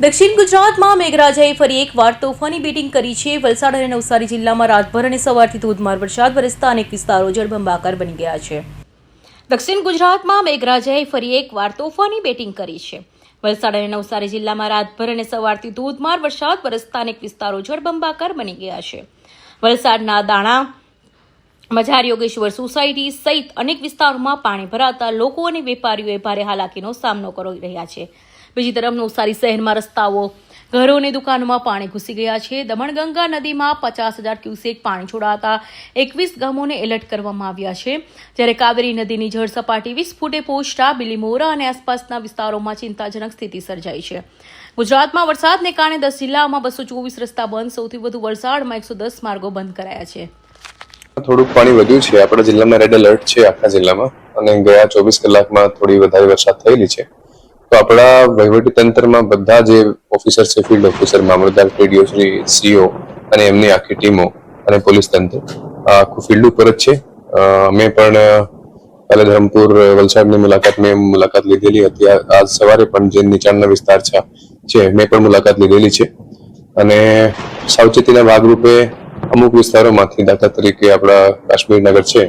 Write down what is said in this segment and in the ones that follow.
દક્ષિણ ગુજરાતમાં મેઘરાજાએ ફરી એકવાર તોફાની બેટિંગ કરી છે। વલસાડ અને નવસારી જિલ્લામાં રાતભર અને સવારથી ધોધમાર વરસાદ વરસતા અનેક વિસ્તારો જળબંબાકાર બની ગયા છે। દક્ષિણ ગુજરાતમાં મેઘરાજાએ ફરી એકવાર તોફાની બેટિંગ કરી છે। વલસાડ અને નવસારી જિલ્લામાં રાતભર અને સવારથી ધોધમાર વરસાદ વરસતા અનેક વિસ્તારો જળબંબાકાર બની ગયા છે। વલસાડના દાણા મજાર યોગેશ્વર સોસાયટી સહિત અનેક વિસ્તારોમાં પાણી ભરાતા લોકો અને વેપારીઓએ ભારે હાલાકીનો સામનો કરી રહ્યા છે। બીજી તરફ નવસારી શહેરમાં રસ્તાઓ, ઘરો અને દુકાનોમાં પાણી ઘૂસી ગયા છે। દમણગંગા નદીમાં 50,000 ક્યુસેક પાણી છોડાતા 21 ગામોને એલર્ટ કરવામાં આવ્યા છે, જ્યારે કાવેરી નદીની જળ સપાટી 20 ફૂટે પહોંચતા બિલીમોરા અને આસપાસના વિસ્તારોમાં ચિંતાજનક સ્થિતિ સર્જાઈ છે। ગુજરાતમાં વરસાદને કારણે 10 જિલ્લાઓમાં 224 રસ્તા બંધ, સૌથી વધુ વલસાડમાં 110 માર્ગો બંધ કરાયા છે। થોડુંક પાણી વધ્યું છે। આપણા જિલ્લામાં રેડ એલર્ટ છે આખા જિલ્લામાં, અને ગયા 24 કલાકમાં થોડી વધારે વરસાદ થયેલી છે। તો આપણા વહીવટી તંત્રમાં બધા જે ઓફિસર છે, ફિલ્ડ ઓફિસર, મામલતદાર, ટીડીઓ શ્રી, સીઓ અને એમની આખી ટીમો અને પોલીસ તંત્ર આખું ફિલ્ડ ઉપર જ છે। અમે પણ કાલે ધરમપુર, વલસાડની મુલાકાત લીધેલી હતી। આજ સવારે પણ જે નીચાણના વિસ્તાર છે મેં પણ મુલાકાત લીધેલી છે, અને સાવચેતીના ભાગરૂપે અમુક વિસ્તારોમાંથી, દાખલા તરીકે આપણા કાશ્મીર નગર છે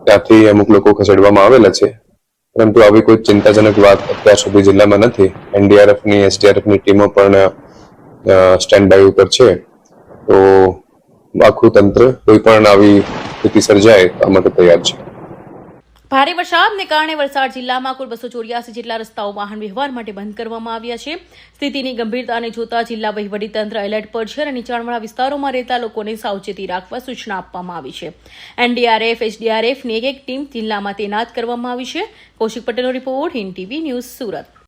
ત્યાંથી અમુક લોકો ખસેડવામાં આવેલા છે, પરંતુ આવી કોઈ ચિંતાજનક વાત અત્યાર સુધી જિલ્લામાં નથી। એનડીઆરએફની, એસડીઆરએફની ટીમો પણ સ્ટેન્ડ બાય ઉપર છે। તો આખું તંત્ર કોઈ પણ આવી સ્થિતિ સર્જાય આ માટે તૈયાર છે। ભારે વરસાદને કારણે વલસાડ જિલ્લામાં કુલ 284 જેટલા રસ્તાઓ વાહન વ્યવહાર માટે બંધ કરવામાં આવ્યા છે। સ્થિતિની ગંભીરતાને જોતા જિલ્લા વહીવટીતંત્ર એલર્ટ પર છે અને નીચાણવાળા વિસ્તારોમાં રહેતા લોકોને સાવચેતી રાખવા સૂચના આપવામાં આવી છે। એનડીઆરએફ, એસડીઆરએફની એક ટીમ જિલ્લામાં તૈનાત કરવામાં આવી છે। કૌશિક પટેલનો report, Hind TV news, Surat.